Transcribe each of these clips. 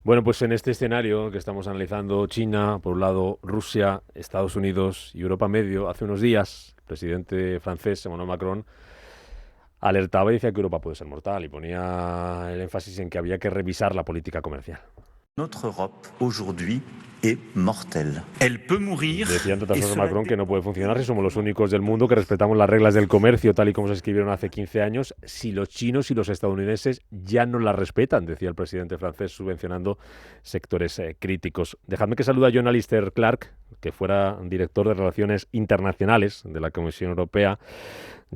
Bueno, pues en este escenario que estamos analizando, China, por un lado, Rusia, Estados Unidos y Europa Medio, hace unos días, el presidente francés, Emmanuel Macron, alertaba y decía que Europa puede ser mortal y ponía el énfasis en que había que revisar la política comercial. Notre Europe aujourd'hui est mortelle. Elle peut mourir Decía, entre otras et cosas, cela Macron que no dépend puede funcionar si bien somos los évidemment únicos del mundo que respetamos las reglas del comercio tal y como se escribieron hace 15 años, si los chinos y los estadounidenses ya no las respetan, decía el presidente francés, subvencionando sectores críticos. Dejadme que salude a John Alistair Clark, que fuera director de Relaciones Internacionales de la Comisión Europea.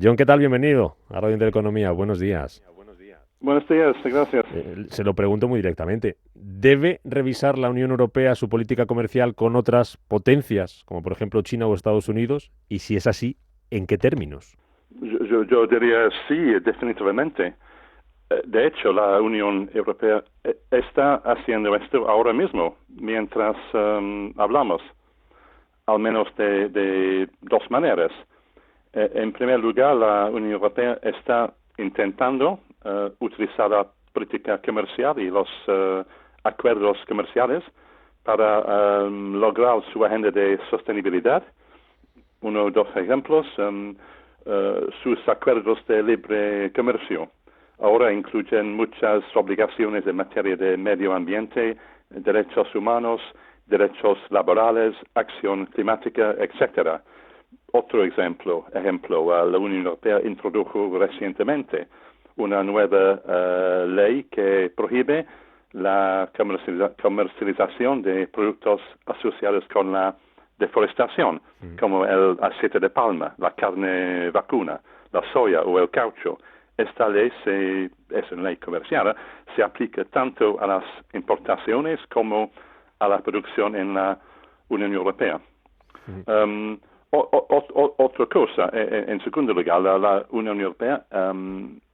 John, ¿qué tal? Bienvenido a Radio Intereconomía. Buenos días. Buenos días, gracias. Se lo pregunto muy directamente. ¿Debe revisar la Unión Europea su política comercial con otras potencias, como por ejemplo China o Estados Unidos? Y si es así, ¿en qué términos? Yo diría sí, definitivamente. De hecho, la Unión Europea está haciendo esto ahora mismo, mientras hablamos, al menos de dos maneras. En primer lugar, la Unión Europea está intentando utilizar la política comercial y los acuerdos comerciales para lograr su agenda de sostenibilidad. Uno o dos ejemplos, sus acuerdos de libre comercio. Ahora incluyen muchas obligaciones en materia de medio ambiente, derechos humanos, derechos laborales, acción climática, etcétera. Otro ejemplo, la Unión Europea introdujo recientemente una nueva ley que prohíbe la comercialización de productos asociados con la deforestación, como el aceite de palma, la carne vacuna, la soya o el caucho. Esta ley es una ley comercial, se aplica tanto a las importaciones como a la producción en la Unión Europea. Otra cosa, en segundo lugar, la Unión Europea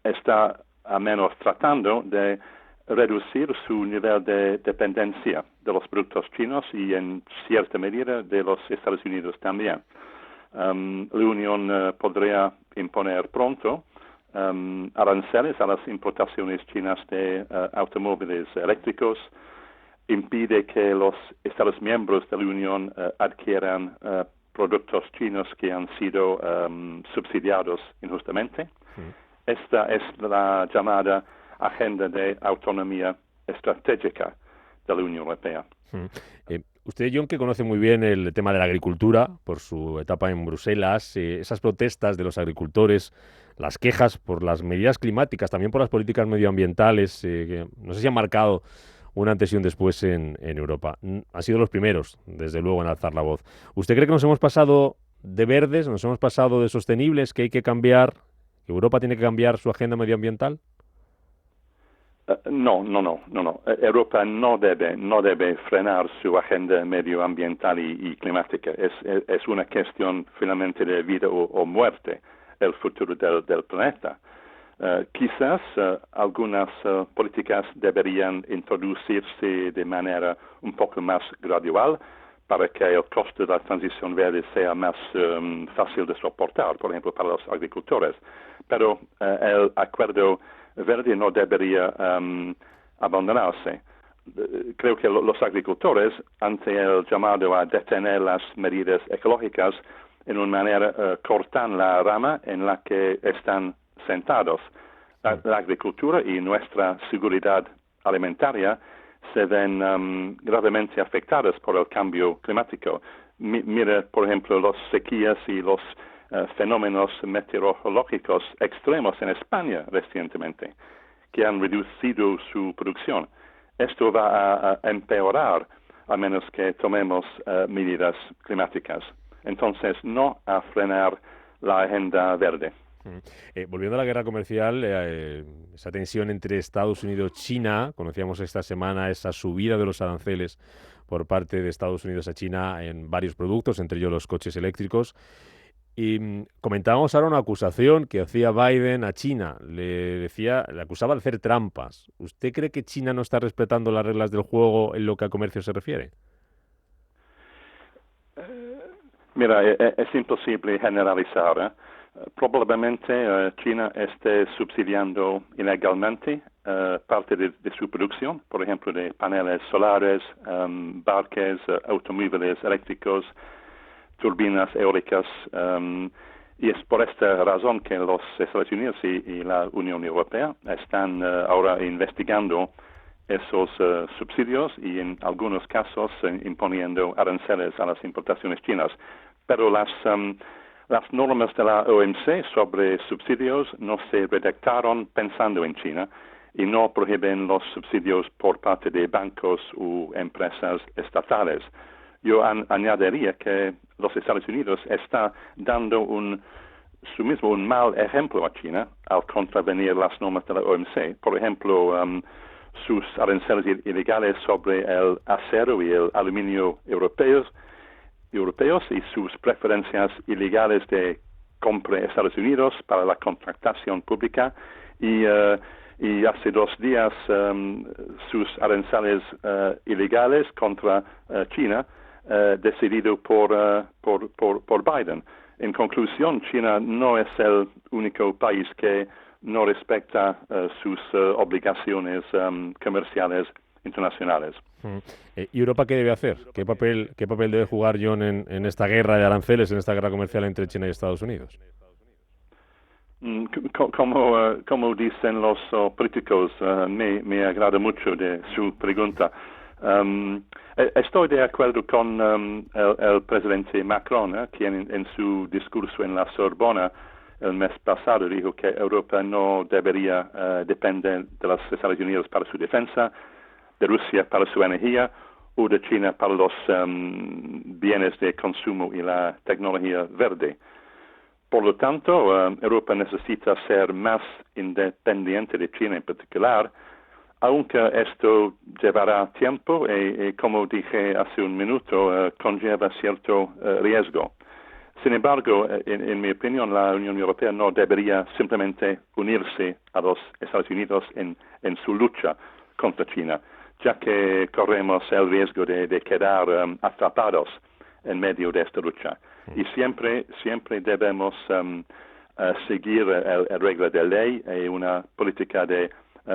está a menos tratando de reducir su nivel de dependencia de los productos chinos y en cierta medida de los Estados Unidos también. La Unión podría imponer pronto aranceles a las importaciones chinas de automóviles eléctricos, impide que los Estados miembros de la Unión adquieran productos chinos que han sido subsidiados injustamente. Esta es la llamada Agenda de Autonomía Estratégica de la Unión Europea. Usted, John, que conoce muy bien el tema de la agricultura por su etapa en Bruselas, esas protestas de los agricultores, las quejas por las medidas climáticas, también por las políticas medioambientales, que no sé si han marcado un antes y un después en Europa. Han sido los primeros, desde luego, en alzar la voz. ¿Usted cree que nos hemos pasado de verdes, nos hemos pasado de sostenibles, que hay que cambiar, que Europa tiene que cambiar su agenda medioambiental? No. Europa no debe frenar su agenda medioambiental y climática. Es una cuestión finalmente de vida o muerte, el futuro del planeta. Quizás algunas políticas deberían introducirse de manera un poco más gradual para que el costo de la transición verde sea más fácil de soportar, por ejemplo, para los agricultores. Pero el acuerdo verde no debería abandonarse. Creo que los agricultores, ante el llamado a detener las medidas ecológicas, en una manera cortan la rama en la que están sentados. La agricultura y nuestra seguridad alimentaria se ven gravemente afectadas por el cambio climático. Mira, por ejemplo, las sequías y los fenómenos meteorológicos extremos en España recientemente, que han reducido su producción. Esto va a empeorar a menos que tomemos medidas climáticas. Entonces, no a frenar la agenda verde. Volviendo a la guerra comercial, esa tensión entre Estados Unidos y China, conocíamos esta semana esa subida de los aranceles por parte de Estados Unidos a China en varios productos, entre ellos los coches eléctricos. Y comentábamos ahora una acusación que hacía Biden a China. Le acusaba de hacer trampas. ¿Usted cree que China no está respetando las reglas del juego en lo que a comercio se refiere? Mira, es imposible generalizar, Probablemente China esté subsidiando ilegalmente parte de su producción, por ejemplo, de paneles solares, barcos, automóviles eléctricos, turbinas eólicas, y es por esta razón que los Estados Unidos y la Unión Europea están ahora investigando esos subsidios y en algunos casos imponiendo aranceles a las importaciones chinas. Pero las normas de la OMC sobre subsidios no se redactaron pensando en China y no prohíben los subsidios por parte de bancos u empresas estatales. Yo añadiría que los Estados Unidos está dando un mal ejemplo a China al contravenir las normas de la OMC. Por ejemplo, sus aranceles ilegales sobre el acero y el aluminio europeos y sus preferencias ilegales de compra en Estados Unidos para la contratación pública y hace 2 días sus aranceles ilegales contra China decidido por Biden. En conclusión, China no es el único país que no respecta sus obligaciones comerciales internacionales. ¿Y Europa qué debe hacer? ¿Qué papel debe jugar John en esta guerra de aranceles, en esta guerra comercial entre China y Estados Unidos? Como dicen los políticos, me agrada mucho de su pregunta. Estoy de acuerdo con el presidente Macron, quien en su discurso en la Sorbona el mes pasado dijo que Europa no debería depender de los Estados Unidos para su defensa, de Rusia para su energía o de China para los bienes de consumo y la tecnología verde. Por lo tanto, Europa necesita ser más independiente de China en particular, aunque esto llevará tiempo y como dije hace un minuto, conlleva cierto riesgo. Sin embargo, en mi opinión, la Unión Europea no debería simplemente unirse a los Estados Unidos en su lucha contra China, ya que corremos el riesgo de quedar atrapados en medio de esta lucha. Y siempre debemos seguir el regla de ley y una política de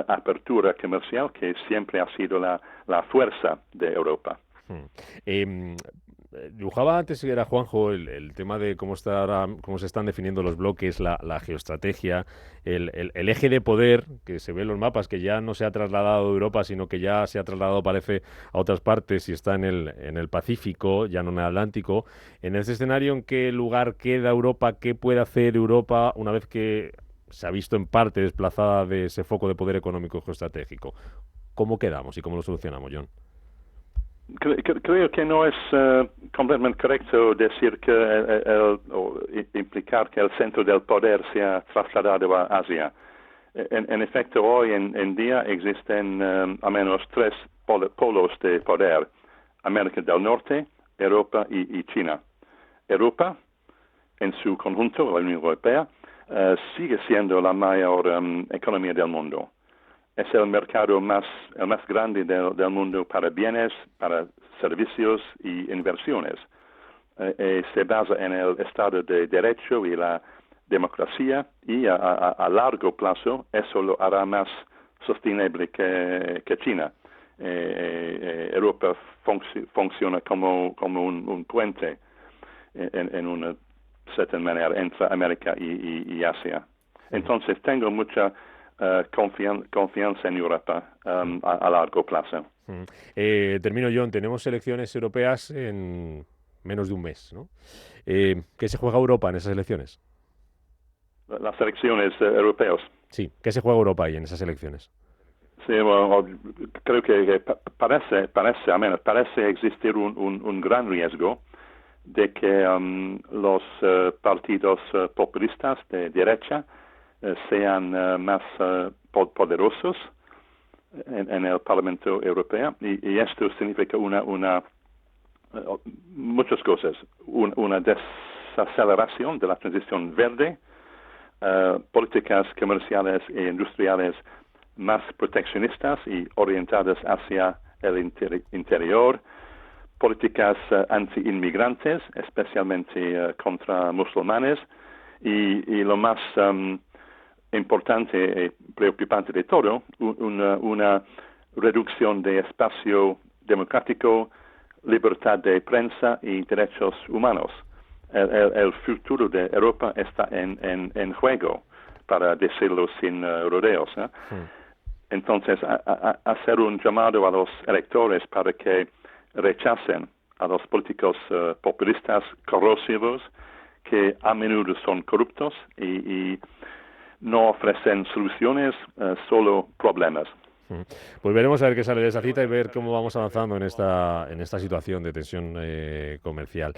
apertura comercial que siempre ha sido la fuerza de Europa. Dibujaba antes, era Juanjo, el tema de cómo se están definiendo los bloques, la geoestrategia, el eje de poder que se ve en los mapas, que ya no se ha trasladado a Europa, sino que ya se ha trasladado, parece, a otras partes y está en el Pacífico, ya no en el Atlántico. En este escenario, ¿en qué lugar queda Europa? ¿Qué puede hacer Europa una vez que se ha visto en parte desplazada de ese foco de poder económico geoestratégico? ¿Cómo quedamos y cómo lo solucionamos, John? Creo que no es completamente correcto decir o implicar que el centro del poder se ha trasladado a Asia. En efecto, hoy en día existen al menos 3 polos de poder: América del Norte, Europa y China. Europa, en su conjunto, la Unión Europea, sigue siendo la mayor economía del mundo. Es el mercado más grande del mundo para bienes, para servicios y inversiones. Se basa en el Estado de Derecho y la democracia y a largo plazo eso lo hará más sostenible que China. Europa funciona como un puente en una cierta manera entre América y Asia. Entonces tengo mucha confianza en Europa a largo plazo. Termino, John. Tenemos elecciones europeas en menos de un mes, ¿no? ¿Qué se juega Europa en esas elecciones? Las elecciones europeas. Sí, ¿qué se juega Europa ahí en esas elecciones? Sí, bueno, creo que parece existir un gran riesgo de que los partidos populistas de derecha sean más poderosos en el Parlamento Europeo y esto significa muchas cosas. Una desaceleración de la transición verde, políticas comerciales e industriales más proteccionistas y orientadas hacia el interior, políticas anti-inmigrantes, especialmente contra musulmanes, y lo más importante y preocupante de todo, una reducción de espacio democrático, libertad de prensa y derechos humanos. El futuro de Europa está en juego, para decirlo sin rodeos. Entonces, hacer un llamado a los electores para que rechacen a los políticos populistas corrosivos, que a menudo son corruptos y no ofrecen soluciones, solo problemas. Pues veremos a ver qué sale de esa cita y ver cómo vamos avanzando en esta situación de tensión comercial.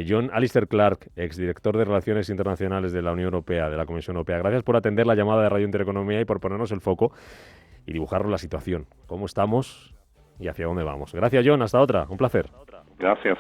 John Alistair Clark, exdirector de Relaciones Internacionales de la Unión Europea, de la Comisión Europea, gracias por atender la llamada de Radio Intereconomía y por ponernos el foco y dibujarnos la situación, cómo estamos y hacia dónde vamos. Gracias, John. Hasta otra. Un placer. Gracias.